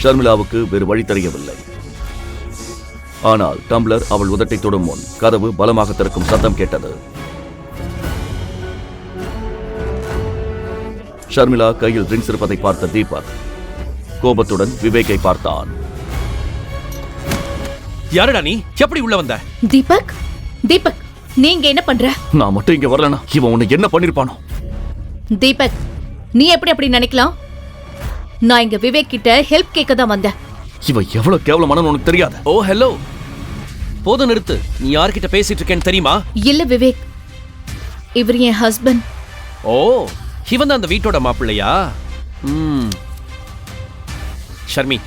ஷர்மிளாவுக்கு வேறு வழி தெரியவில்லை. ஆனால் டம்ளர் அவள் உதட்டை தொடும் முன் கதவு பலமாக திறக்கும் சத்தம் கேட்டது. ஷர்மிளா கையில் ட்ரிங்க்ஸ் இருப்பதை பார்த்த தீபக் கோபத்துடன் விவேக்கை பார்த்தான். யாரடா நீ? எப்படி உள்ள வந்த? தீபக், தீபக் நீங்க என்ன பண்ற? நான் மட்டும் இங்க வரலனா இவன் உன்னை என்ன பண்ணிருப்பானோ? தீபக், நீ எப்படி அப்படி நினைக்கலாம்? நான் இங்க விவேக் கிட்ட ஹெல்ப் கேட்க தான் வந்தேன். இவன் எவ்வளவு கேவலமான உனக்கு தெரியாது. ஓ ஹலோ, போதும் நிறுத்து. நீ யார்கிட்ட பேசிட்டு இருக்கேன்னு தெரியுமா? இல்ல விவேக், இவர் என் ஹஸ்பண்ட். ஓ, இவன் தான் அந்த வீட்டோட மாப்பிள்ளையா? ஷர்மி,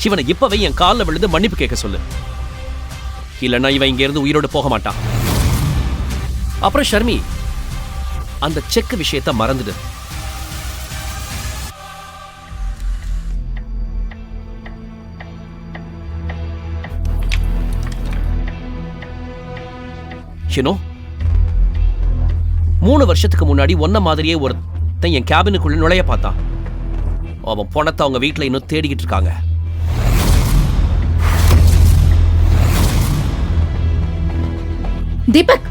இவனை இப்பவே என் காலில் விழுந்து மன்னிப்பு கேட்க சொல்லு. இல்லைன்னா இவன் இங்க இருந்து உயிரோடு போக மாட்டான். அப்புறம் ஷர்மி, அந்த செக் விஷயத்தை மறந்துடு. யூனோ, 3 வருஷத்துக்கு முன்னாடி ஒன்ன மாதிரியே ஒருத்தன் என் கேபினுக்குள்ள நுழைய பார்த்தான். அவன் பணத்தை அவங்க வீட்டில் இன்னும் தேடிக்கிட்டு இருக்காங்க. தீபக்,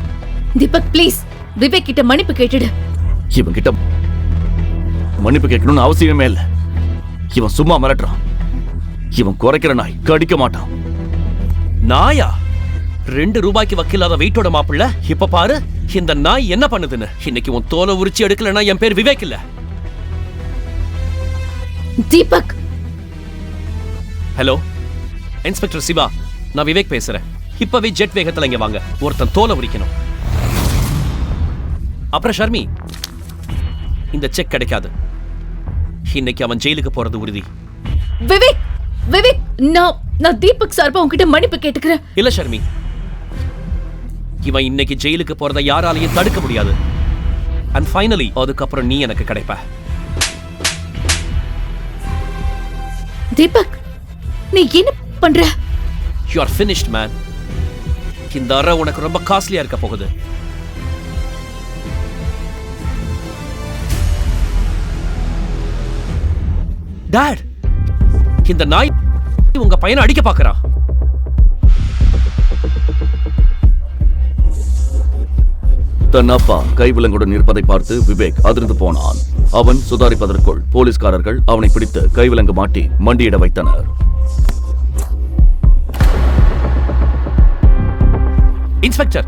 தீபக் ப்ளீஸ் விவேக் கிட்ட மன்னிப்பு கேட்டுடு. இவன் கிட்ட மன்னிப்பு கேட்கணும்னு அவசியமே இல்லை. இவன் சும்மா மிரட்டுறான். இவன் குறைக்கிற நாய், கடிக்க மாட்டான். நாயா? 2 ரூபாய்க்கு வக்கில்லாத வீட்டோட மாப்பிள்ள இப்ப பாரு இந்த நாய் என்ன பண்ணுதுன்னு. இன்னைக்கு உன் தோலை உரிச்சு எடுக்கலன்னா என் பேர் விவேக் இல்ல. தீபக். ஹலோ இன்ஸ்பெக்டர் சிவா, நான் விவேக் பேசுறேன். இப்பவே ஜெட் வேகத்துல இங்க வாங்க. ஒருத்தன் தோலை உரிக்கணும். அப்புறம் ஷர்மி, இந்த செக் கிடைக்காது. இன்னைக்கு அவன் ஜெயிலுக்கு போறது உறுதி. விவேக், விவேக் நான் தீபக் சார்பா உன்கிட்ட மன்னிப்பு கேட்டுக்கிறேன். இல்ல ஷர்மி, இவன் இன்னைக்கு ஜெயிலுக்கு போறதை யாராலையும் தடுக்க முடியாது. அண்ட் ஃபைனலி அதுக்கப்புறம் நீ எனக்கு கிடைப்ப. தீபக், நீ என்ன பண்ற? You are finished man. இந்த அறை உனக்கு ரொம்ப காஸ்ட்லியா இருக்க போகுது. டாட், இந்த நாய் உங்க பையனை அடிக்க பார்க்கறான். தன் அப்பா கைவிலங்குடன் இருப்பதை பார்த்து விவேக் அதிர்ந்து போனான். அவன் சுதாரிப்பதற்குள் போலீஸ்காரர்கள் அவனை பிடித்து கைவிலங்கு மாட்டி மண்டியிட வைத்தனர். இன்ஸ்பெக்டர்,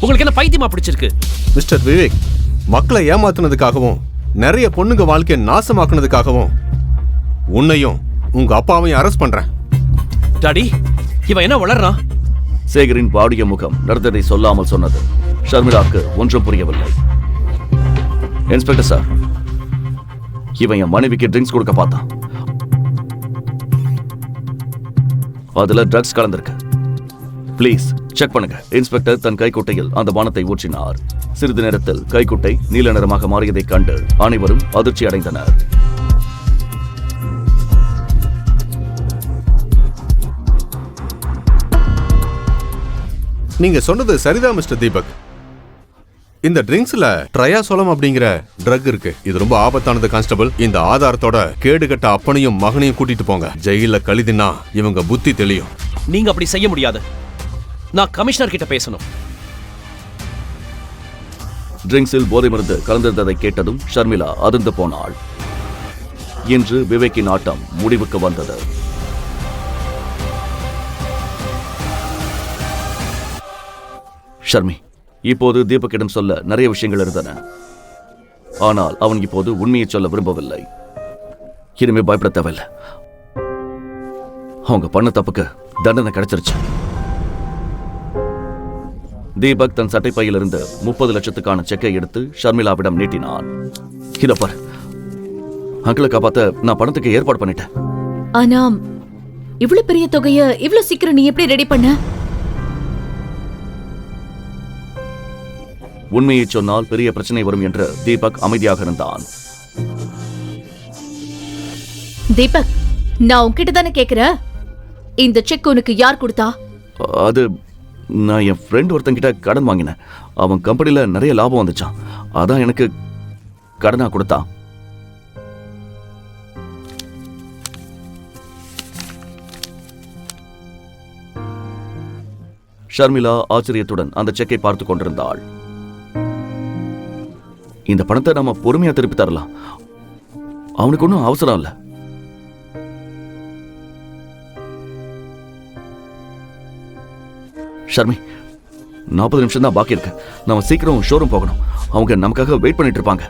உங்களுக்கு என்ன பைத்தியமா பிடிச்சிருக்கு? மிஸ்டர் விவேக், மக்களை ஏமாத்துனதுக்காகவும் நிறைய பொண்ணுங்க வாழ்க்கையை நாசமாக்குனதுக்காகவும் உன்னையும் உங்க அப்பாவையும் அரெஸ்ட் பண்றேன். டாடி, இவன் என்ன வளர்றான்? சேகரின் பாடிய முகம் நடந்ததை சொல்லாமல் சொன்னது. ஷர்மிளாக்கு ஒன்றும் புரியவில்லை. இன்ஸ்பெக்டர் சார், இவன் என் மனைவிக்கு ட்ரிங்க்ஸ் கொடுக்க பார்த்தான். அதுல ட்ரக்ஸ் கலந்திருக்கு. ப்ளீஸ் செக் பண்ணுங்க. இன்ஸ்பெக்டர் தன் கைக்குட்டையில் அந்த பானத்தை ஊற்றினார். சிறிது நேரத்தில் கைக்குட்டை நீல நிறமாக மாறியதைக் கண்டு அனைவரும் அதிர்ச்சி அடைந்தனர். நீங்க சொன்னது சரிதான் மிஸ்டர் தீபக். இந்த ட்ரிங்க்ஸ்ல ட்ரையாசோலம் அப்படிங்கிற ட்ரக் இருக்கு. இது ரொம்ப ஆபத்தானது கான்ஸ்டபிள். இந்த ஆதாரத்தோட கேடுகட்ட அப்பனையும் மகனையும் கூட்டிட்டு போங்க. ஜெயில கழிதுனா இவங்க புத்தி தெளியும். நீங்க அப்படி செய்ய முடியாது. நான் கமிஷனர் கிட்ட பேசணும். ட்ரிங்க்ஸில் போதை மருந்து கலந்திருந்ததை கேட்டதும் ஷர்மிளா அதிர்ந்து போனாள். இன்று விவேக்கின் ஆட்டம் முடிவுக்கு வந்தது. ஷர்மி, இப்போது தீபக்கிடம் சொல்ல நிறைய விஷயங்கள் இருந்தன. ஆனால் அவன் இப்போது உண்மையை சொல்ல விரும்பவில்லை. இனிமே பயப்பட தேவையில்லை. அவங்க பண்ண தப்புக்கு தண்டனை கிடைச்சிருச்சு. தீபக் தன் சட்டை பையிலிருந்து 30 லட்சத்துக்கான செக்கை எடுத்து ஷர்மிளாவிடம் நீட்டினான். இத பாரு, அங்கிளை காப்பாத்த நான் பணத்துக்கு ஏற்பாடு பண்ணிட்டேன். ஆனா இவ்வளவு பெரிய தொகையை இவ்வளவு சீக்கிரம் நீ எப்படி ரெடி பண்ண? உண்மையை சொன்னால் பெரிய பிரச்சனை வரும் என்று தீபக் அமைதியாக இருந்தான். தீபக், நான் உன்கிட்ட தானே கேக்குறேன், இந்த செக் உனக்கு யார் கொடுத்தா? அது நான் என் ஃப்ரெண்ட் ஒருத்தங்கிட்ட கடன் வாங்கினேன். அவன் கம்பெனில நிறைய லாபம் வந்துச்சான். அதான் எனக்கு கடனா கொடுத்தான். ஷர்மிளா ஆச்சரியத்துடன் அந்த செக்கை பார்த்து கொண்டிருந்தாள். இந்த பணத்தை நாம பொறுமையா திருப்பி தரலாம், அவனுக்கு ஒன்றும் அவசரம் இல்லை. ஷர்மி, 40 நிமிஷம் தான் பாக்கி இருக்கு. நம்ம சீக்கிரம் ஷோரூம் போகணும். அவங்க நமக்காக வெயிட் பண்ணிட்டு இருப்பாங்க.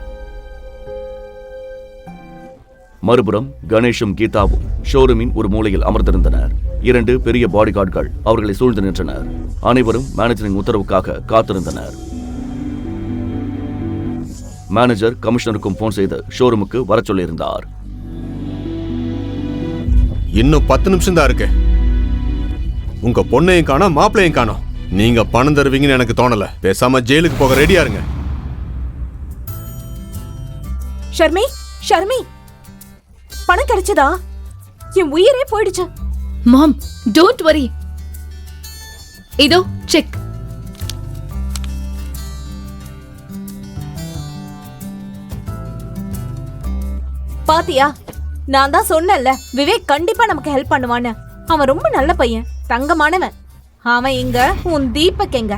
மறுபுறம் கணேஷும் கீதாவும் ஷோரூமின் ஒரு மூலையில் அமர்ந்திருந்தனர். 2 பெரிய பாடி கார்டுகள் அவர்களை சூழ்ந்து நின்றனர். அனைவரும் மேனேஜரின் உத்தரவுக்காக காத்திருந்தனர். மேனேஜர் கமிஷனருக்கும் போன் செய்து ஷோரூமுக்கு வர சொல்லியிருந்தார். இன்னும் 10 நிமிஷம் தான் இருக்கு. உங்க பொண்ணையும் காணோம், மாப்பிள்ளையும் காணோம். நீங்க பணம் தருவீங்கன்னு எனக்கு தோணல. பேசாம ஜெயிலுக்கு போக ரெடியா இருங்க. ஷர்மி, ஷர்மி, பணம் கிடைச்சதா? என் உயிரே போயிடுச்சு. மாம், டோன்ட் வரி. இதோ செக். பாத்தியா, நான் தான் சொன்னேன்ல விவேக் கண்டிப்பா நமக்கு ஹெல்ப் பண்ணுவான்னு. அவன் ரொம்ப நல்ல பையன், தங்கமானவன். அவன் எங்க, உன் தீபக் எங்க?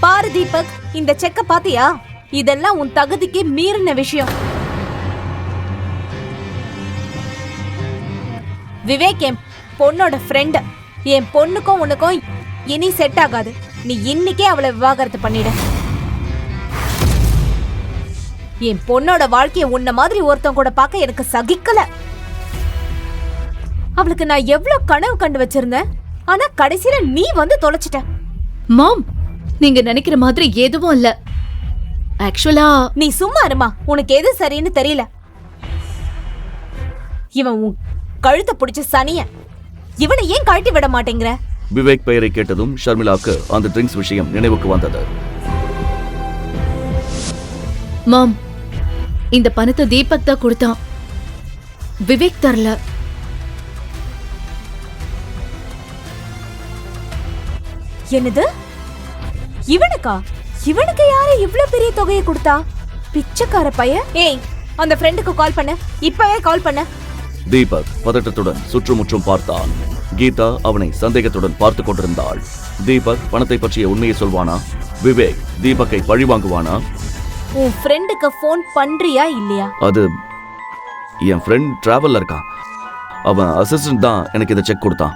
பாரு தீபக், இந்த செக்க பாத்தியா? இதெல்லாம் உன் தகுதிக்கு மீறின விஷயம். விவேக் என் பொண்ணோட ஃப்ரெண்ட். என் பொண்ணுக்கும் உனக்கும் இனி செட் ஆகாது. நீ இன்னைக்கே அவளை விவாகரத்து பண்ணிட. என் பொண்ணோட வாழ்க்கைய உன்ன மாதிரி ஒருத்தன் கூட பார்க்க எனக்கு சகிக்கல. அவளுக்கு நான் எவ்வளவு கனவு கண்டு வச்சிருந்தேன், ஆனா கடைசியில நீ வந்து தொலைச்சிட்ட. மாம், நீங்க நினைக்கிற மாதிரி எதுவும் இல்ல. ஆக்சுவலா நீ சும்மா இருமா, உனக்கு எது சரின்னு தெரியல. இவன் உன் கழுத்தை பிடிச்ச சனிய. இவனை ஏன் கழட்டி விட மாட்டேங்கிற? விவேக் பெயரை கேட்டதும் ஷர்மிளாக்கு அந்த ட்ரிங்க்ஸ் விஷயம் நினைவுக்கு வந்தது. மாம், இந்த பணத்தை தீபக் தான் கொடுத்தான், விவேக் தரல. என்னது? இவனுக்கா? இவனுக்கு யாரு இவ்வளவு பெரிய தொகையை கொடுத்தா? பிச்சைக்கார பையன். ஏய், அந்த ஃப்ரெண்டுக்கு கால் பண்ணு, இப்பவே கால் பண்ணு. தீபக் பதட்டத்துடன் சுற்றுமுற்றும் பார்த்தான். கீதா அவனை சந்தேகத்துடன் பார்த்து கொண்டிருந்தாள். தீபக் பணத்தை பற்றிய உண்மையை சொல்வானா? விவேக் தீபக்கை பழி வாங்குவானா? உன் ஃப்ரெண்டுக்கு ஃபோன் பண்றியா இல்லையா? அது என் ஃப்ரெண்ட் டிராவல்ல இருக்கான். அவன் அசிஸ்டன்ட் தான் எனக்கு இந்த செக் கொடுத்தான்.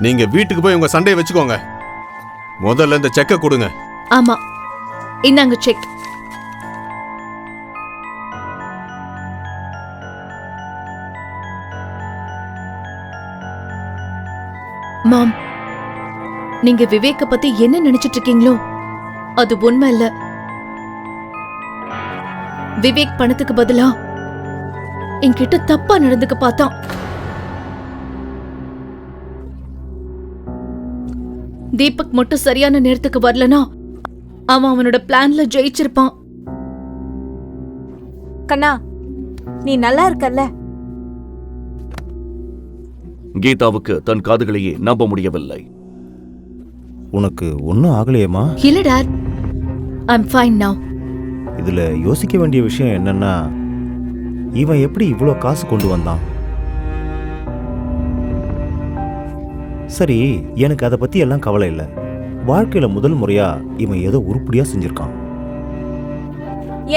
நீங்க வீட்டுக்கு போய் உங்க சண்டையை வச்சுக்கோங்க. முதல்ல இந்த செக்கை கொடுங்க. ஆமா, இந்தாங்க செக். மாம், நீங்க விவேக்க பத்தி என்ன நினைச்சிட்டு இருக்கீங்களோ அது உண்மை இல்ல. விவேக் பணத்துக்கு பதிலா என்கிட்ட தப்பா நடந்துக்க பார்த்தான். தீபக் மட்டும் சரியான நேரத்துக்கு வரலனா அவன் அவனோட பிளான்ல ஜெயிச்சிருப்பான். கண்ணா, நீ நல்லா இருக்கல்ல? கீதாவுக்கு தன் காதுகளையே நம்ப முடியவில்லை. உனக்கு ஒன்றும் ஆகலையேம்மா? இல்ல டாட், ஐ அம் ஃபைன் நவ. இதுல யோசிக்க வேண்டிய விஷயம் என்னன்னா, இவன் எப்படி இவ்வளோ காசு கொண்டு வந்தான்? சரி, எனக்கு அதை பத்தி எல்லாம் கவலை இல்லை. வாழ்க்கையில முதல் முறையா இவன் ஏதோ உருப்படியா செஞ்சிருக்கான்.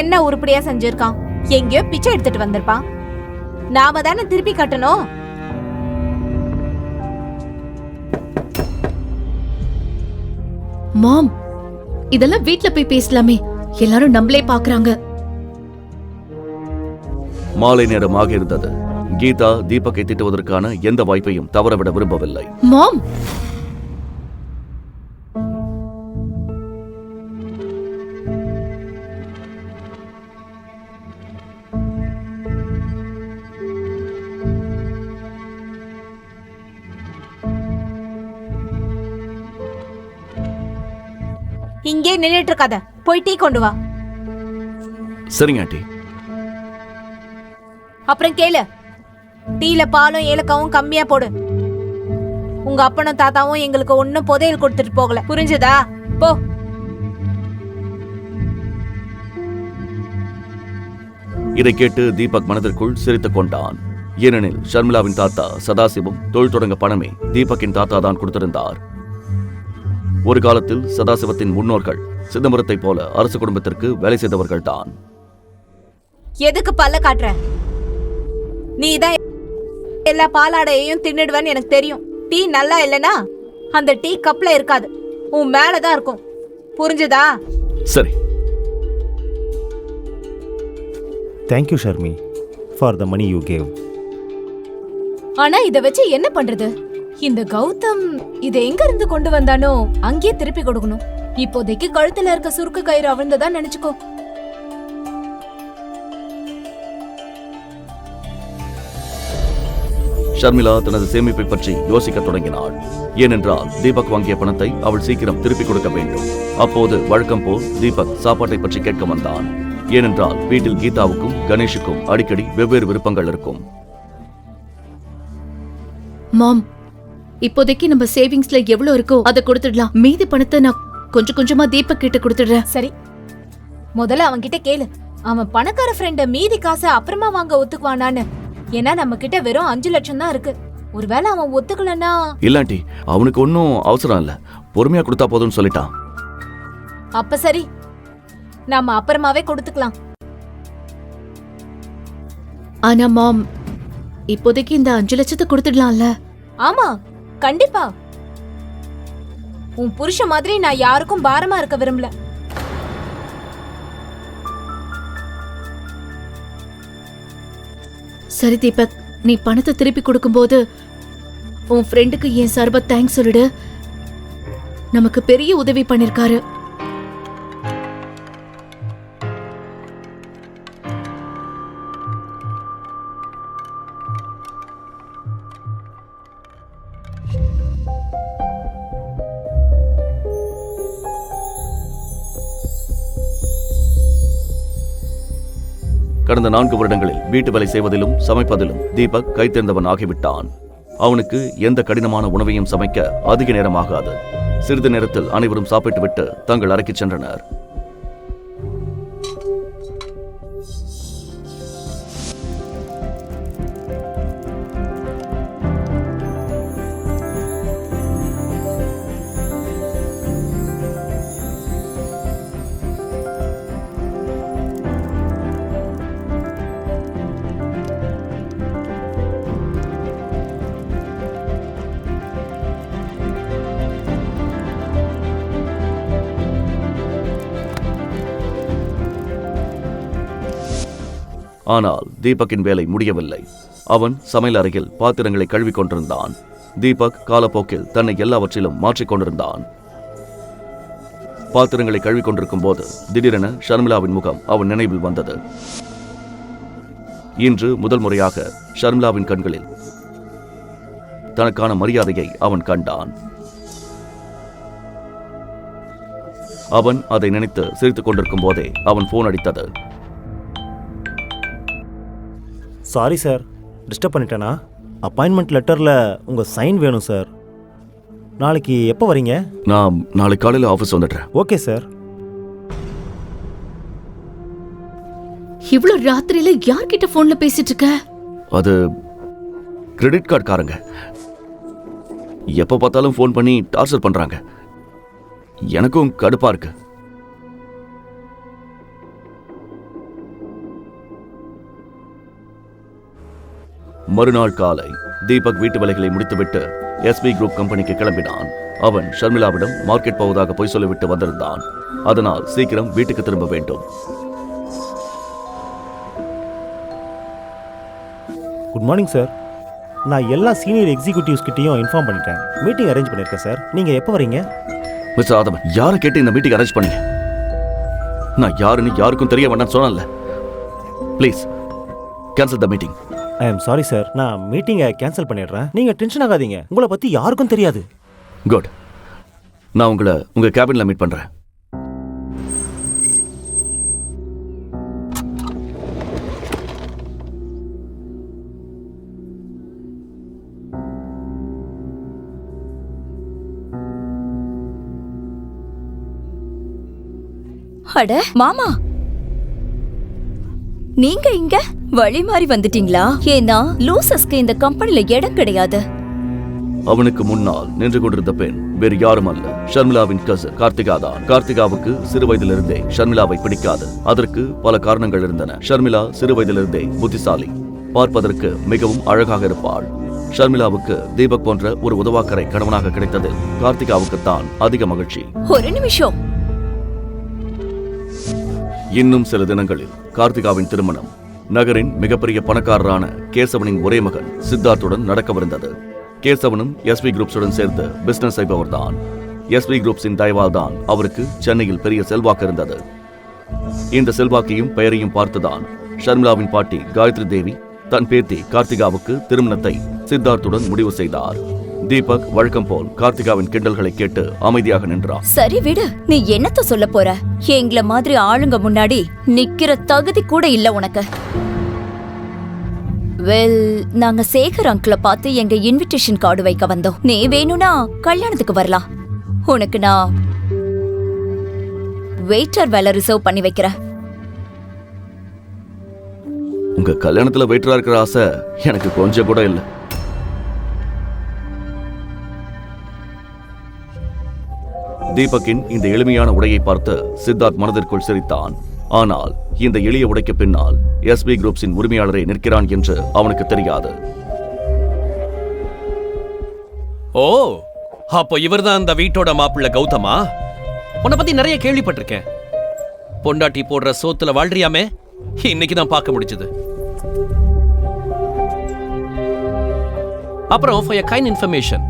என்ன உருப்படியா செஞ்சிருக்கான்? எங்கேயோ பிச்சை எடுத்துட்டு வந்திருப்பான். நாம தானே திருப்பி கட்டணும். மாம், இதெல்லாம் வீட்ல போய் பேசலாமே, எல்லாரும் நம்மளே பாக்குறாங்க. மாலை நேரமாக இருந்தது. கீதா தீபக்கை திட்டுவதற்கான எந்த வாய்ப்பையும் தவறவிட விரும்பவில்லை. மாம், இங்கே நின்னுட்டு இருக்காத, போய் டீ கொண்டு வா. சரிங்க ஆண்டி. அப்புறம் கேளு, டீல பாலும் ஏலக்காவும் கம்மியா போடு. உங்க அப்பனும் தாத்தாவும் எங்களுக்கு ஒன்னும் புதையல் கொடுத்துட்டு போகல, புரிஞ்சுதா? போ. இதை கேட்டு தீபக் மனதிற்குள் சிரித்துக் கொண்டான். ஏனெனில் ஷர்மிளாவின் தாத்தா சதாசிவம் தொழில் தொடங்க பணமே தீபக்கின் தாத்தா தான் கொடுத்திருந்தார். ஒரு காலத்தில் சதாசிவத்தின் முன்னோர்கள் சிதம்பரத்தை போல அரசு குடும்பத்திற்கு வேலை செய்தவர்கள் தான். எதுக்கு பல்ல காட்டுற? நீ தான் எல்லா பாலாடையையும் தின்னுடுவேன்னு எனக்கு தெரியும். டீ நல்லா இல்லனா அந்த டீ கப்ல இருக்காது, உன் மேலதான் இருக்கும். புரிஞ்சுதா? சரி. Thank you Sharmi for the money you gave. ஆனா இத வச்சு என்ன பண்றது? இந்த கௌதம் இத எங்க இருந்து கொண்டு வந்தானோ அங்கேயே திருப்பி கொடுக்கணும். இப்போதைக்கு கழுத்துல இருக்க சுருக்கு கயிறு அவிழ்ந்ததா நினைச்சுக்கோ. ஷர்மிளா தனது சேமிப்பை பற்றி யோசிக்க தொடங்கினாள். ஏனென்றால் தீபக் வாங்கிய பணத்தை அவள் சீக்கிரம் திருப்பிக் கொடுக்க வேண்டும். அப்போது வழக்கம் போல் தீபக் சாப்பாட்டை பற்றி கேட்க வந்தான். ஏனென்றால் வீட்டில் கீதாவுக்கும் கணேஷுக்கும் அடிக்கடி வெவ்வேறு விருப்பங்கள் இருக்கும். மாம், இப்போதைக்கு நம்ம சேவிங்ஸ்ல எவ்வளவு இருக்கோ அதை கொடுத்துடலாம். மீதி பணத்தை நான் கொஞ்சம் கொஞ்சமா தீபக் கிட்ட கொடுத்துடுறேன். சரி, முதல்ல அவன் கிட்ட கேளு. அவன் பணக்கார ஃப்ரெண்ட மீதி காசை அப்புறமா வாங்க ஒத்துக்குவானான்னு. ஏன்னா நம்ம கிட்ட வெறும் 5 லட்சம் தான் இருக்கு. ஒருவேளை அவன் ஒத்துக்கலன்னா? இல்லாண்டி அவனுக்கு ஒன்னும் அவசரம் இல்ல, பொறுமையா கொடுத்தா போதும்னு சொல்லிட்டான். அப்ப சரி, நாம அப்புறமாவே கொடுத்துக்கலாம். ஆனா மாம், இப்போதைக்கு இந்த 5 லட்சத்தை கொடுத்துடலாம்ல? ஆமா, கண்டிப்பா. உன் புருஷ மாதிரி நான் யாருக்கும் பாரமா இருக்க விரும்பல. சரி தீபக், நீ பணத்தை திருப்பி கொடுக்கும்போது உன் ஃப்ரெண்டுக்கு என் சார்பா தேங்க்ஸ் சொல்லிடு. நமக்கு பெரிய உதவி பண்ணிருக்காரு. கடந்த 4 வருடங்களில் வீட்டு வேலை செய்வதிலும் சமைப்பதிலும் தீபக் கைத்தேர்ந்தவன் ஆகிவிட்டான். அவனுக்கு எந்த கடினமான உணவையும் சமைக்க அதிக நேரம் ஆகாது. சிறிது நேரத்தில் அனைவரும் சாப்பிட்டுவிட்டு தங்கள் அறைக்கு சென்றனர். ஆனால் தீபக்கின் வேலை முடியவில்லை. அவன் சமையல் அறையில் பாத்திரங்களை கழுவிக் கொண்டிருந்தான். தீபக் காலப்போக்கில் தன்னை எல்லாவற்றிலும் மாற்றிக்கொண்டிருந்தான். பாத்திரங்களை கழுவிக் கொண்டிருக்கும் போது திடீரென ஷர்மிளாவின் முகம் அவன் நினைவில் வந்தது. இன்று முதல் முறையாக ஷர்மிளாவின் கண்களில் தனக்கான மரியாதையை அவன் கண்டான். அவன் அதை நினைத்து சிரித்துக் கொண்டிருக்கும் போதே அவன் போன் அடித்தது. சாரி சார், டிஸ்டர்ப் பண்ணிட்டேனா? அப்பாயின்மெண்ட் லெட்டரில் உங்கள் சைன் வேணும் சார். நாளைக்கு எப்போ வரீங்க? நான் நாளை காலையில் ஆஃபீஸ் வந்துடுறேன். Okay sir. இவ்வளவு ராத்திரியில யார்கிட்ட போன்ல பேசிட்டு இருக்க? அது கிரெடிட் கார்டுக்காரங்க. எப்போ பார்த்தாலும் ஃபோன் பண்ணி டார்ச்சர் பண்றாங்க. எனக்கும் கடுப்பா இருக்கு. மறுநாள் காலை தீபக் வீட்டு வேலைகளை முடித்துவிட்டு எஸ்பி குரூப் கம்பெனிக்கு கிளம்பினான். அவன் ஷர்மிளாவிடம் மார்க்கெட் போவதாக பொய் சொல்லிவிட்டு வந்திருந்தான். அதனால் சீக்கிரம் வீட்டுக்கு திரும்ப வேண்டும். Good morning sir. நான் எல்லா சீனியர் எக்ஸிக்யூட்டிவ்ஸ் கிட்டையும் இன்ஃபார்ம் பண்ணிட்டேன். மீட்டிங் அரேஞ்ச் பண்ணியிருக்கேன் சார். நீங்கள் எப்போ வரீங்க? மிஸ்டர் ஆதவன், யாரை கேட்டு இந்த மீட்டிங் அரேஞ்ச் பண்ணீங்க? நான் யாருன்னு யாருக்கும் தெரிய வேண்டாம்னு சொன்னேன்ல. Please cancel the meeting. I am sorry sir. நான் மீட்டிங்கை கேன்சல் பண்ணிடுறேன். நீங்கள் டென்ஷன் ஆகாதீங்க. உங்களை பற்றி யாருக்கும் தெரியாது. குட். நான் உங்களை உங்கள் கேபினில் மீட் பண்ணுறேன். அட மாமா, நீங்க இங்க வழி மாறி வந்துட்டீங்களா? ஏன்னா லூசஸ்க்கு இந்த கம்பெனில இடம் கிடையாது. அவனுக்கு முன்னால் நின்று கொண்டிருந்த பெண் வேறு யாரும் அல்ல, ஷர்மிளாவின் கசன் கார்த்திகா தான். கார்த்திகாவுக்கு சிறு வயதிலிருந்தே ஷர்மிளாவை பிடிக்காது. அதற்கு பல காரணங்கள் இருந்தன. ஷர்மிளா சிறு வயதிலிருந்தே புத்திசாலி, பார்ப்பதற்கு மிகவும் அழகாக இருப்பாள். ஷர்மிளாவுக்கு தீபக் போன்ற ஒரு உதவாக்கரை கணவனாக கிடைத்ததில் கார்த்திகாவுக்கு தான் அதிக மகிழ்ச்சி. ஒரு நிமிஷம். இன்னும் சில தினங்களில் கார்த்திகாவின் திருமணம் நகரின் மிகப்பெரிய பணக்காரரான கேசவனின் ஒரே மகன் சித்தார்த்துடன் நடக்கவிருந்தது. கேசவனும் எஸ்வி குரூப்ஸுடன் சேர்ந்து பிசினஸ் செய்பவர்தான். எஸ்வி குரூப்ஸின் தயவால் தான் அவருக்கு சென்னையில் பெரிய செல்வாக்கு இருந்தது. இந்த செல்வாக்கையும் பெயரையும் பார்த்துதான் ஷர்மிளாவின் பாட்டி காயத்ரி தேவி தன் பேத்தி கார்த்திகாவுக்கு திருமணத்தை சித்தார்த்துடன் முடிவு செய்தார். தீபக் வழக்கம் போல் கார்த்திகாவின் கிண்டல்களை கேட்டு அமைதியாக நின்றார். சரி விடு, நீ என்னத்த சொல்ல போற? எங்கள மாதிரி ஆளுங்க முன்னாடி நிக்கிற தகுதி கூட இல்ல உனக்கு. வெல், நாங்க சேகர் அங்கிள பார்த்து எங்க இன்விடேஷன் கார்டு வைக்க வந்தோம். நீ வேணும்னா கல்யாணத்துக்கு வரலாம். உனக்கு நான் வெயிட்டர் வேலை ரிசர்வ் பண்ணி வைக்கிறேன். உங்க கல்யாணத்துல வெயிட்டரா இருக்கிற ஆசை எனக்கு கொஞ்சம் கூட இல்லை. தீபக்கின் இந்த எளிமையான உடையை பார்த்து சித்தார்த் மனதிற்குள் சிரித்தான். ஆனால் இந்த எளிய உடைக்கு பின்னால் எஸ்பி குரூப்ஸின் உரிமையாளரே நிற்கிறான் என்று அவனுக்கு தெரியாது. ஓ, அப்போ இவர்தான் அந்த வீட்டோட மாப்பிள்ளை கௌதமா? உன்னை பத்தி நிறைய கேள்விப்பட்டிருக்கேன். பொண்டாட்டி போடுற சோத்துல வாழ்றியாமே, இன்னைக்கு தான் பார்க்க முடிஞ்சது. அப்புறம் for your kind information,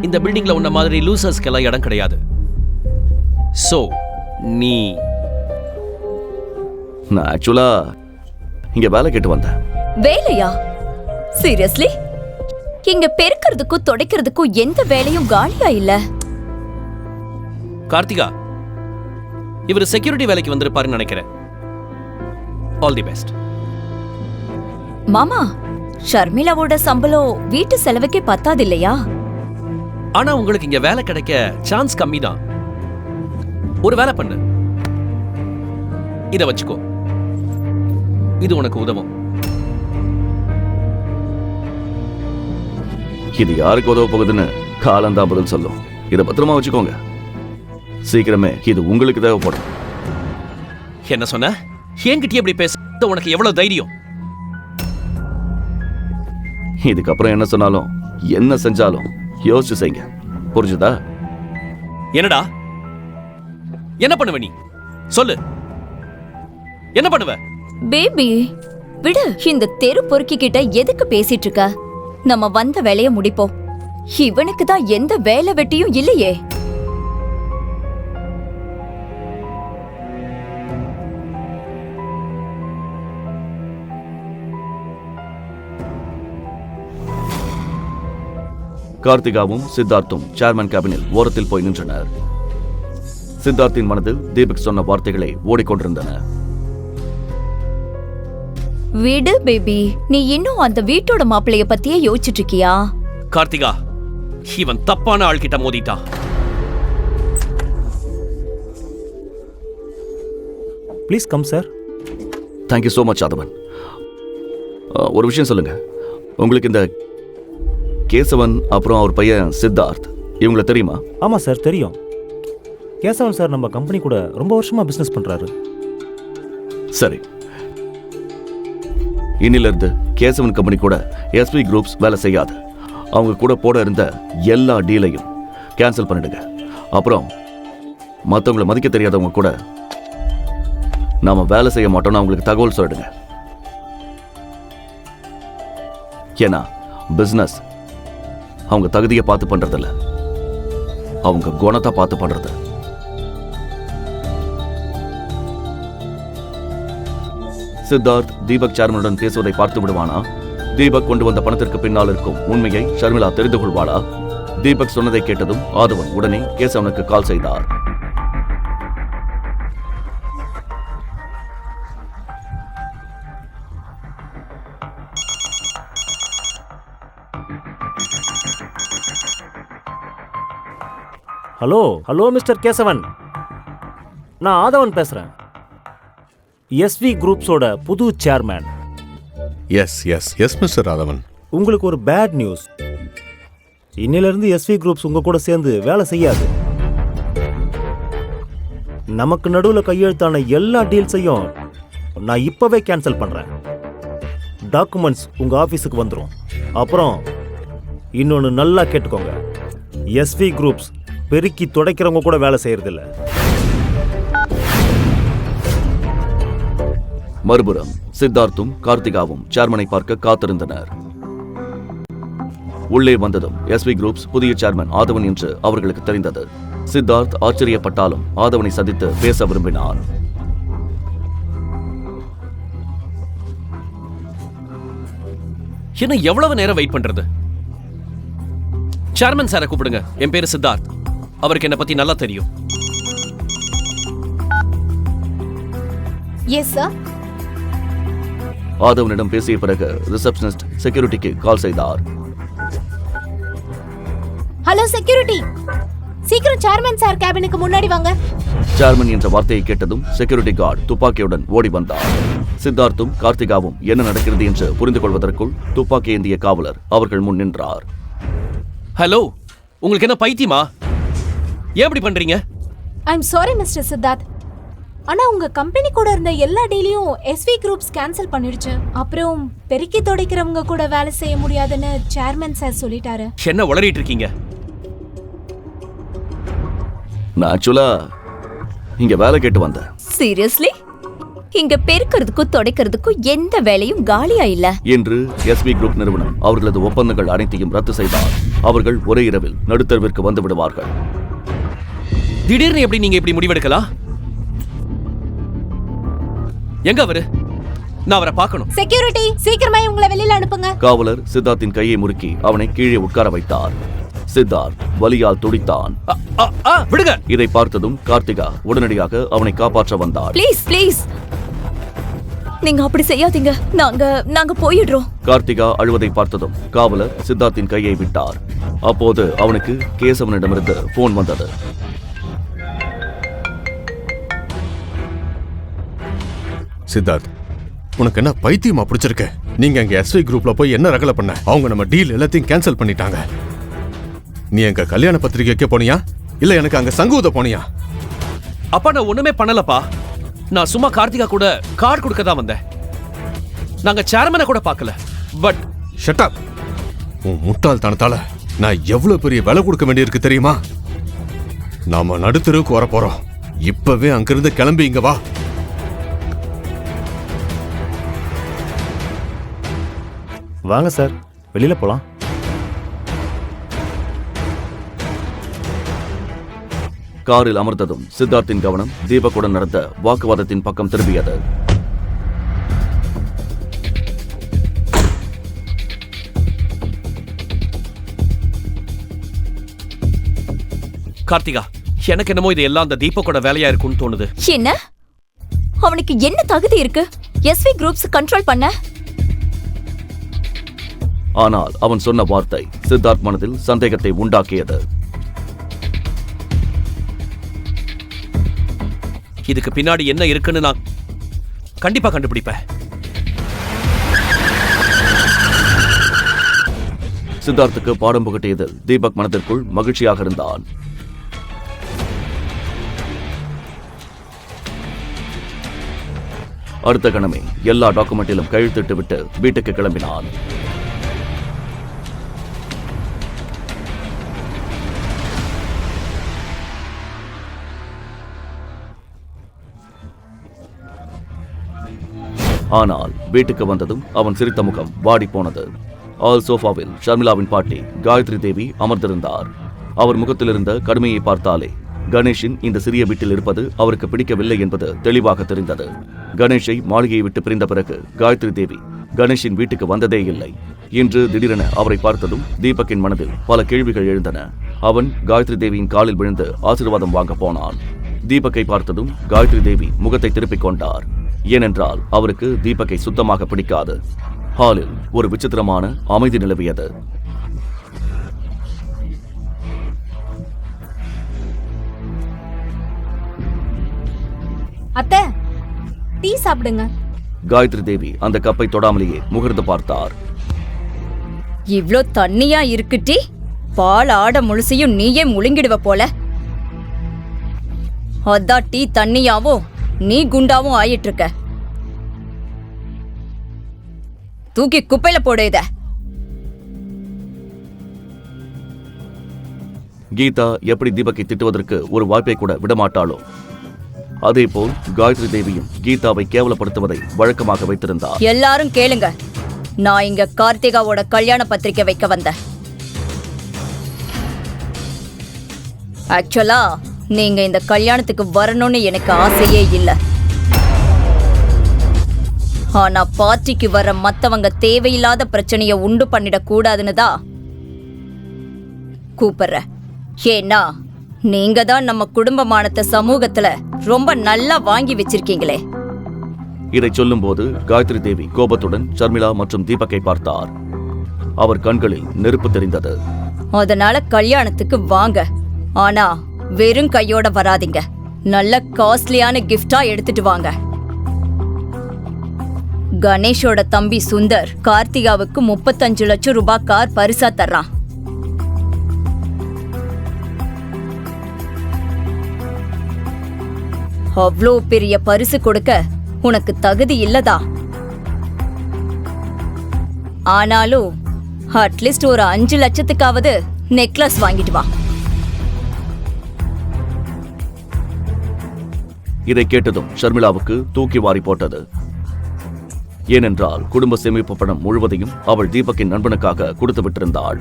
இந்த பில்டிங்ல உன்ன மாதிரி லூசர்ஸ்க்கெல்லாம் இடம் கிடையாது. சோ நீ? நான் ஆக்சுவலா இங்க வேலை கேட்டு வந்தேன். வேலையா? சீரியஸ்லி? இங்க பெருக்கிறதுக்கும் துடைக்கிறதுக்கும் எந்த வேலையும் காலியா இல்ல. கார்த்திகா, இவர் செக்யூரிட்டி வேலைக்கு வந்திருப்பாருன்னு நினைக்கிறேன். All the best. மாமா, ஷர்மிளாவோட சம்பளம் வீட்டு செலவுக்கே பத்தாது இல்லையா? ஆனா உங்களுக்கு இங்க வேலை கிடைக்க சான்ஸ் கம்மி தான். ஒரு வேலை பண்ணு, இத வச்சுக்கோ. இது உனக்கு உதவும். இது யாருக்கு உதவ போகுதுன்னு காலந்தான் பதில் சொல்லும். இதை பத்திரமா வச்சுக்கோங்க. சீக்கிரமே இது உங்களுக்கு தேவைப்படும். என்ன சொன்ன? என்கிட்ட எப்படி பேச உனக்கு எவ்வளவு தைரியம்? இதுக்கப்புறம் என்ன சொன்னாலும் என்ன செஞ்சாலும் யோசிச்சு செய்யுங்க. புரிஞ்சுதா? என்னடா என்ன பண்ணுவ நீ? சொல்லு, என்ன பண்ணுவ? பேபி விடு. இந்த தெரு பொறுக்கி கிட்ட எதுக்கு பேசிட்டு இருக்க? நம்ம வந்த வேலைய முடிப்போம். இவனுக்கு தான் எந்த வேலை வெட்டியும் இல்லையே. கார்த்திகாவும் சித்தார்த்தும் சேர்மன் கேபினில் ஓரத்தில் போய் நின்றனர். சித்தார்த்தின் மனதில் தீபக் சொன்ன வார்த்தைகளை ஓடிக்கொண்டிருந்தன. விடு பேபி, நீ இன்னும் அந்த வீட்டோட மாப்பிளைய பத்தியே யோசிச்சுட்டு இருக்கியா? கார்த்திகா, இவன் தப்பான ஆள்கிட்ட மோதிட்டான். Please come sir. Thank you so much Aadhavan. ஒரு விஷயம் சொல்லுங்க, உங்களுக்கு இந்த கேசவன் அப்புறம் அவர் பையன் சித்தார்த் இவங்களை தெரியுமா? ஆமாம் சார், தெரியும். கேசவன் சார் நம்ம கம்பெனி கூட ரொம்ப வருஷமாக பிஸ்னஸ் பண்ணுறாரு. சரி, இன்னிலிருந்து கேசவன் கம்பெனி கூட எஸ்வி குரூப்ஸ் வேலை செய்யாது. அவங்க கூட போட இருந்த எல்லா டீலையும் கேன்சல் பண்ணிடுங்க. அப்புறம் மற்றவங்களை மதிக்க தெரியாதவங்க கூட நாம வேலை செய்ய மாட்டோம்னு அவங்களுக்கு தகவல் சொல்லிடுங்க. ஏன்னா பிசினஸ் அவங்க தகுதியை பார்த்து பண்றதில்ல, அவங்க குணத்தை பார்த்து பண்றது. சித்தார்த் தீபக் சேர்மனுடன் பேசுவதை பார்த்து விடுவானா? தீபக் கொண்டு வந்த பணத்திற்கு பின்னால் இருக்கும் உண்மையை ஷர்மிளா தெரிந்து கொள்வாளா? தீபக் சொன்னதை கேட்டதும் ஆதவன் உடனே கேசவனுக்கு கால் செய்தார். ஹலோ ஹலோ மிஸ்டர் கேசவன், நான் ஆதவன் பேசுகிறேன். எஸ்வி குரூப்ஸோட புது chairman. Yes yes yes mister Radhavan. உங்களுக்கு ஒரு பேட் நியூஸ். இன்னிலிருந்து எஸ்வி குரூப்ஸ் உங்க கூட சேர்ந்து வேலை செய்யாது. நமக்கு நடுவில் கையெழுத்தான எல்லா டீல்ஸையும் நான் இப்பவே கேன்சல் பண்றேன். டாக்குமெண்ட்ஸ் உங்க ஆபீஸுக்கு வந்துடும். அப்புறம் இன்னொன்னு நல்லா கேட்டுக்கோங்க, எஸ்வி குரூப்ஸ் பெருக்கி துடைக்கிறவங்க கூட வேலை செய்யறதில்ல. மறுபுறம் சித்தார்த்தும் கார்த்திகாவும் சேர்மனை பார்க்க காத்திருந்தனர். உள்ளே வந்ததும் எஸ்வி குரூப்ஸ் புதிய சேர்மன் ஆதவன் என்று அவர்களுக்கு தெரிந்தது. சித்தார்த் ஆச்சரியப்பட்டாலும் ஆதவனை சந்தித்து பேச விரும்பினார். என்ன எவ்வளவு நேரம் வெயிட் பண்றது? சேர்மன் சாரை கூப்பிடுங்க. என் பேரு சித்தார்த். அவருக்கு என்ன பத்தி நல்லா தெரியும். Yes sir. ஆதவனிடம் பேசிய பிறகு ரிசப்ஷனிஸ்ட் செக்யூரிட்டிக்கு கால் செய்தார். ஹலோ செக்யூரிட்டி, சீக்கிரம் சேர்மன் சார் கேபினுக்கு முன்னாடி வாங்க. சேர்மன் என்ற வார்த்தையை கேட்டதும் செக்யூரிட்டி கார்டு துப்பாக்கியுடன் ஓடி வந்தார். சித்தார்த்தும் கார்த்திகாவும் என்ன நடக்கிறது என்று புரிந்து கொள்வதற்குள் துப்பாக்கி ஏந்திய காவலர் அவர்கள் முன் நின்றார். ஹலோ, உங்களுக்கு என்ன பைத்தியமா? ஏன் இப்படி பண்றீங்க? I am sorry mister Siddharth. ஆனா உங்க கம்பெனி கூட இருந்த எல்லா டீலையும் எஸ்வி குரூப்ஸ் கேன்சல் பண்ணிடுச்சு. அப்புறம் பெருக்கி துடைக்கிறவங்க கூட வேலை செய்ய முடியாதுன்னு சேர்மன் சார் சொல்லிட்டாரு. என்ன உளறிட்டு இருக்கீங்க? நான் ஆக்சுவலா இங்க வேலை கேட்டு வந்தேன். சீரியஸ்லி? இங்க பெருக்கிறதுக்கும் துடைக்கிறதுக்கும் எந்த வேலையும் காலியா இல்ல என்று எஸ்வி குரூப் நிறுவனம் அவர்களது ஒப்பந்தங்கள் அனைத்தையும் ரத்து செய்தார். அவர்கள் ஒரே இரவில் நடுத்தருவிற்கு வந்து விடுவார்கள். திடீர்னு எப்படி நீங்க இப்படி முடிவெடுக்கலாம்? எங்க அவரு? நான் அவரை பார்க்கணும். செக்யூரிட்டி, சீக்கிரமா உங்களை வெளியில அனுப்புங்க. காவலர் சித்தார்த்தின் கையை முறுக்கி அவனை கீழே உட்கார வைத்தார். சித்தார்த் வலியால் துடித்தான். விடுங்க. இதை பார்த்ததும் கார்த்திகா உடனடியாக அவனை காப்பாற்ற வந்தாள். ப்ளீஸ் ப்ளீஸ், நீங்க அப்படி செய்யாதீங்க. நாங்க போயிடுறோம். கார்த்திகா அழுவதை பார்த்ததும் காவலர் சித்தார்த்தின் கையை விட்டார். அப்போது அவனுக்கு கேசவனிடமிருந்து போன் வந்தது. சித்தார்த், உனக்கு என்ன பைத்தியமா பிடிச்சிருக்க? நீங்க எங்க எஸ்வி குரூப்ல போய் என்ன ரகலை பண்ண? அவங்க நம்ம டீல் எல்லாத்தையும் கேன்சல் பண்ணிட்டாங்க. நீ எங்க கல்யாண பத்திரிகை வைக்க போனியா இல்ல எனக்கு அங்க சங்கூத போனியா? அப்பா நான் ஒண்ணுமே பண்ணலப்பா. நான் சும்மா கார்த்திகா கூட கார்டு கொடுக்க தான் வந்தேன். நாங்க சேர்மனை கூட பார்க்கல. But shut up. உன் முட்டாள்தனத்தால நான் எவ்வளவு பெரிய விலை கொடுக்க வேண்டியிருக்கு தெரியுமா? நாம நடுத்தருவுக்கு வர போறோம். இப்பவே அங்கிருந்து கிளம்பி இங்க வா. வாங்க சார், வெளியில போலாம். காரில் அமர்ந்ததும் சித்தார்த்தின் கவனம் தீபக்குடன் நடந்த வாக்குவாதத்தின் பக்கம் திரும்பியது. கார்த்திகா, எனக்கு என்னமோ இது எல்லாம் அந்த தீபக்கோட வேலையா இருக்கும்னு தோணுது. என்ன? அவனுக்கு என்ன தகுதி இருக்கு எஸ்வி குரூப்ஸ் கண்ட்ரோல் பண்ண? ஆனால் அவன் சொன்ன வார்த்தை சித்தார்த் மனதில் சந்தேகத்தை உண்டாக்கியது. இதுக்கு பின்னாடி என்ன இருக்குன்னு நான் கண்டிப்பா கண்டுபிடிப்பேன். சித்தார்த்துக்கு பாடம் புகட்டியதில் தீபக் மனதிற்குள் மகிழ்ச்சியாக இருந்தான். அடுத்த கணமே எல்லா டாக்குமெண்டிலும் கையெழுத்திட்டு விட்டு வீட்டுக்கு கிளம்பினான். ஆனால் வீட்டுக்கு வந்ததும் அவன் சிரித்த முகம் வாடி போனது. ஆல் சோஃபாவில் ஷர்மிளாவின் பாட்டி காயத்ரி தேவி அமர்ந்திருந்தார். அவர் முகத்தில் இருந்த கடுமையை பார்த்தாலே கணேஷின் இந்த சிறிய வீட்டில் இருப்பது அவருக்கு பிடிக்கவில்லை என்பது தெளிவாக தெரிந்தது. கணேஷை மாளிகையை விட்டு பிரிந்த பிறகு காயத்ரி தேவி கணேஷின் வீட்டுக்கு வந்ததே இல்லை. இன்று திடீரென அவரை பார்த்ததும் தீபக்கின் மனதில் பல கேள்விகள் எழுந்தன. அவன் காயத்ரி தேவியின் காலில் விழுந்து ஆசீர்வாதம் வாங்க போனான். தீபக்கை பார்த்ததும் காயத்ரி தேவி முகத்தை திருப்பிக் கொண்டார். ஏனென்றால் அவருக்கு தீபக்கை சுத்தமாக பிடிக்காது. ஹாலில் ஒரு விசித்திரமான அமைதி நிலவியது. அத்தை, டீ சாப்பிடுங்க. காயத்ரி தேவி அந்த கப்பை தொடாமலேயே முகர்ந்து பார்த்தார். இவ்ளோ தண்ணியா இருக்கு டீ. பால் ஆட முழுசையும் நீயே முழுங்கிடுவ போல. அதான் டீ தண்ணியாவும் நீ குண்டாவும் ஆயிட்டு இருக்க. தூக்கி குப்பையில போடு இத. கீதா எப்படி தீபக்கை திட்டுவதற்கு ஒரு வாய்ப்பை கூட விடமாட்டாளோ அதேபோல் காயத்ரி தேவியும் கீதாவை கேவலப்படுத்துவதை வழக்கமாக வைத்திருந்தார். எல்லாரும் கேளுங்க, நான் இங்க கார்த்திகாவோட கல்யாண பத்திரிக்கை வைக்க வந்தேன். ஆக்சுவலா நீங்க இந்த கல்யாணத்துக்கு வரணும்னு எனக்கு ஆசையே இல்ல. ஆனா பார்ட்டிக்கு வர மத்தவங்க தேவையில்லாத பிரச்சனைய உண்டு பண்ணிடக் கூடாதுன்னு தான் கூப்பிடுறேன். ஏன்னா நீங்க தான் நம்ம குடும்பமானத்தை சமூகத்துல ரொம்ப நல்லா வாங்கி வச்சிருக்கீங்களே. இதை சொல்லும்போது காயத்ரி தேவி கோபத்துடன் ஷர்மிளா மற்றும் தீபக்கை பார்த்தார். அவர் கண்களில் நெருப்பு தெரிந்தது. அதனால கல்யாணத்துக்கு வாங்க, ஆனா வெறும் கையோட வராதீங்க. நல்ல காஸ்ட்லியான கிஃப்டா எடுத்துட்டு வாங்க. கணேஷோட தம்பி சுந்தர் கார்த்திகாவுக்கு 35 லட்சம் ரூபாய் கார் பரிசா தர்றான். அவ்வளோ பெரிய பரிசு கொடுக்க உனக்கு தகுதி இல்லதா? ஆனாலும் அட்லீஸ்ட் ஒரு 5 லட்சத்துக்காவது நெக்லஸ் வாங்கிட்டு வா. இதை கேட்டதும் ஷர்மிளாவுக்கு தூக்கி வாரி போட்டது. ஏனென்றால் குடும்ப சேமிப்பு பணம் முழுவதையும் அவள் தீபக்கின் நண்பனுக்காக கொடுத்து விட்டிருந்தாள்.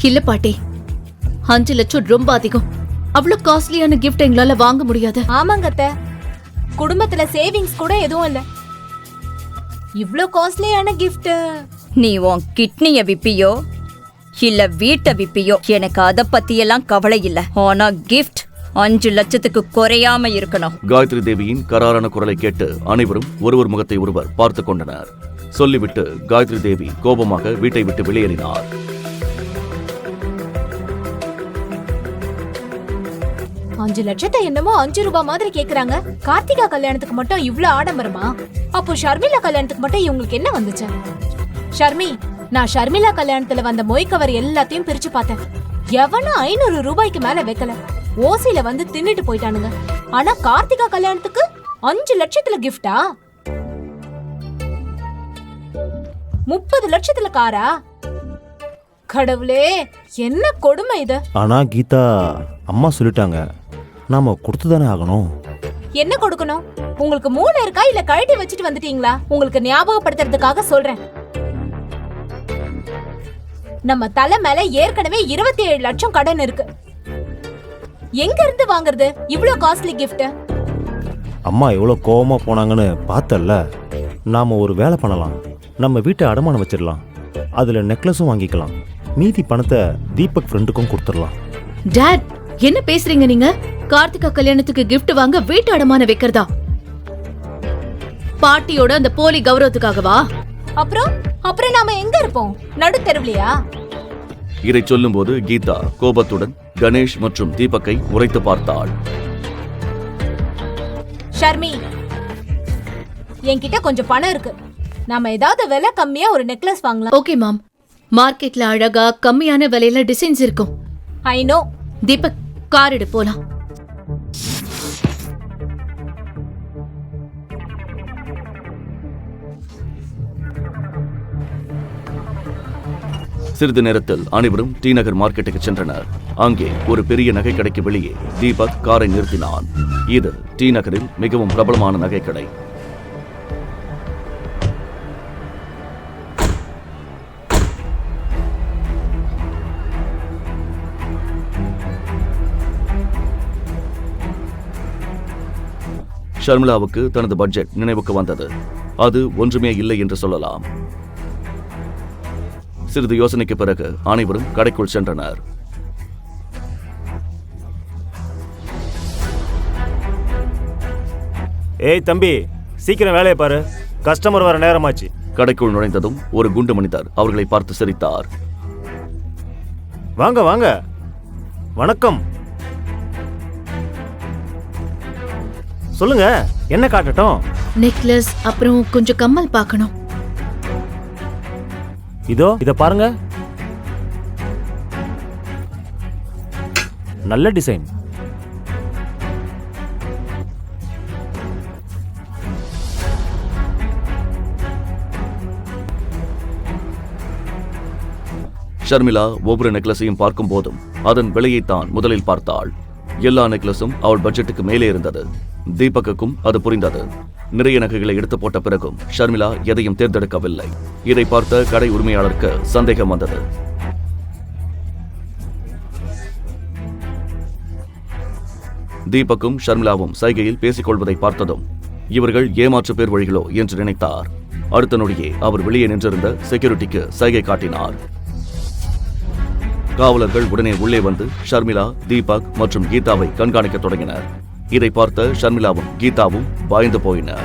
இல்ல பாட்டி, 5 லட்சம் ரொம்ப அதிகம். அவ்வளவு காஸ்ட்லியான கிஃப்ட் எங்களால வாங்க முடியாது. ஆமாங்க அத்தை, குடும்பத்துல சேவிங்ஸ் கூட எதுவும் இல்ல. இவ்ளோ காஸ்ட்லியான கிஃப்ட். நீ உன் கிட்னிய விப்பியோ இல்ல வீட்டை விப்பியோ, எனக்கு அத பத்தியெல்லாம் கவலை இல்ல. ஆனா கிஃப்ட் 5 லட்சத்துக்கு குறையாம இருக்கணும். காயத்ரி தேவியின் கராரான குரலை கேட்டு அனைவரும் ஒருவர் முகத்தை ஒருவர் பார்த்து கொண்டனர். சொல்லிவிட்டு காயத்ரி தேவி கோபமாக வீட்டை விட்டு வெளியேறினார். அஞ்சு லட்சத்தை என்னமோ 5 ரூபாய் மாதிரி கேக்குறாங்க. கார்த்திகா கல்யாணத்துக்கு மட்டும் இவ்ளோ ஆடம்பரமா? அப்போ ஷர்மிளா கல்யாணத்துக்கு மட்டும் இவங்களுக்கு என்ன வந்துச்சு? ஷர்மி, நான் ஷர்மிளா கல்யாணத்துல வந்த மொய் கவர் எல்லாத்தையும் பிரிச்சு பார்த்தேன். எவனும் 500 ரூபாய்க்கு மேல வைக்கல. ஓசில வந்து தின்னுட்டு போயிட்டானுங்க. ஆனா கார்த்திகா கல்யாணத்துக்கு 5 லட்சத்துல கிஃப்டா? 30 லட்சத்துல காரா? கடவுளே, என்ன கொடுமை இது. ஆனா கீதா அம்மா சொல்லிட்டாங்க, நாம கொடுத்துதானே ஆகணும். என்ன கொடுக்கணும்? உங்களுக்கு மூளை இருக்கா இல்ல கழட்டி வச்சுட்டு வந்துட்டீங்களா? உங்களுக்கு ஞாபகப்படுத்துறதுக்காக சொல்றேன். நம்ம தலை மேல ஏற்கனவே 27 லட்சம் கடன் இருக்கு. எங்க இருந்து வாங்குறது இவ்ளோ காஸ்ட்லி கிஃப்ட்? அம்மா எவ்வளவு கோவமா போனாங்கன்னு பார்த்தல்ல. நாம ஒரு வேலை பண்ணலாம். நம்ம வீட்டை அடமானம் வச்சிடலாம். அதுல நெக்லஸும் வாங்கிக்கலாம். மீதி பணத்தை தீபக் ஃப்ரெண்டுக்கும் கொடுத்துடலாம். டாட், என்ன பேசுறீங்க நீங்க? கார்த்திகா கல்யாணத்துக்கு gift வாங்க வீட்டு அடமான வைக்கிறதா? பாட்டியோட அந்த போலி கௌரவத்துக்காகவா? அப்புறம் நாம எங்க இருப்போம்? நடு தெருவுலையா? இதை சொல்லும்போது கீதா கோபத்துடன் கணேஷ் மற்றும் தீபக்கை உரைத்து பார்த்தாள். ஷர்மி, என்கிட்ட கொஞ்சம் பணம் இருக்கு. நாம ஏதாவது விலை கம்மியா ஒரு நெக்லஸ் வாங்கலாம். ஓகே மாம், மார்க்கெட்ல அழகா கம்மியான விலையில டிசைன்ஸ் இருக்கும். I know. தீபக், கார் எடு போலாம். சிறிது நேரத்தில் அனைவரும் டி நகர் மார்க்கெட்டுக்கு சென்றனர். அங்கே ஒரு பெரிய நகை கடைக்கு வெளியே தீபக் காரை நிறுத்தினான். இது டி நகரில் மிகவும் பிரபலமான நகைக்கடை. ஷர்மிளாவுக்கு தனது பட்ஜெட் நினைவுக்கு வந்தது. அது ஒன்றுமே இல்லை என்று சொல்லலாம். சிறிது யோசனைக்கு பிறகு அனைவரும் கடைக்குள் சென்றனர். ஏய் தம்பி, சீக்கிரம் வேலையை பாரு, கஸ்டமர் வர நேரமாச்சு. கடைக்குள் நுழைந்ததும் ஒரு குண்டு மனிதர் அவர்களை பார்த்து சிரித்தார். வாங்க வாங்க, வணக்கம். சொல்லுங்க, என்ன காட்டட்டும்? நெக்லஸ் அப்புறம் கொஞ்சம் கம்மல் பார்க்கணும். இதோ இத பாருங்க, நல்ல டிசைன். ஷர்மிளா ஒவ்வொரு நெக்லஸையும் பார்க்கும் போதும் அதன் விலையைத்தான் முதலில் பார்த்தாள். எல்லா நெக்லஸும் அவள் பட்ஜெட்டுக்கு மேலே இருந்தது. தீபக்குக்கும் அது புரிந்தது. நிறைய நகைகளை எடுத்து போட்ட பிறகும் ஷர்மிளா எதையும் தேர்ந்தெடுக்கவில்லை. இதை பார்த்த கடை உரிமையாளருக்கு சந்தேகம் வந்தது. தீபக்கும் ஷர்மிளாவும் சைகையில் பேசிக் கொள்வதை பார்த்ததும் இவர்கள் ஏமாற்று பேர் வழிகளோ என்று நினைத்தார். அடுத்த நொடியே அவர் வெளியே நின்றிருந்த செக்யூரிட்டிக்கு சைகை காட்டினார். காவலர்கள் உடனே உள்ளே வந்து ஷர்மிளா, தீபக் மற்றும் கீதாவை கண்காணிக்க தொடங்கினர். இதை பார்த்த ஷர்மிளாவும் கீதாவும் பயந்து போயினர்.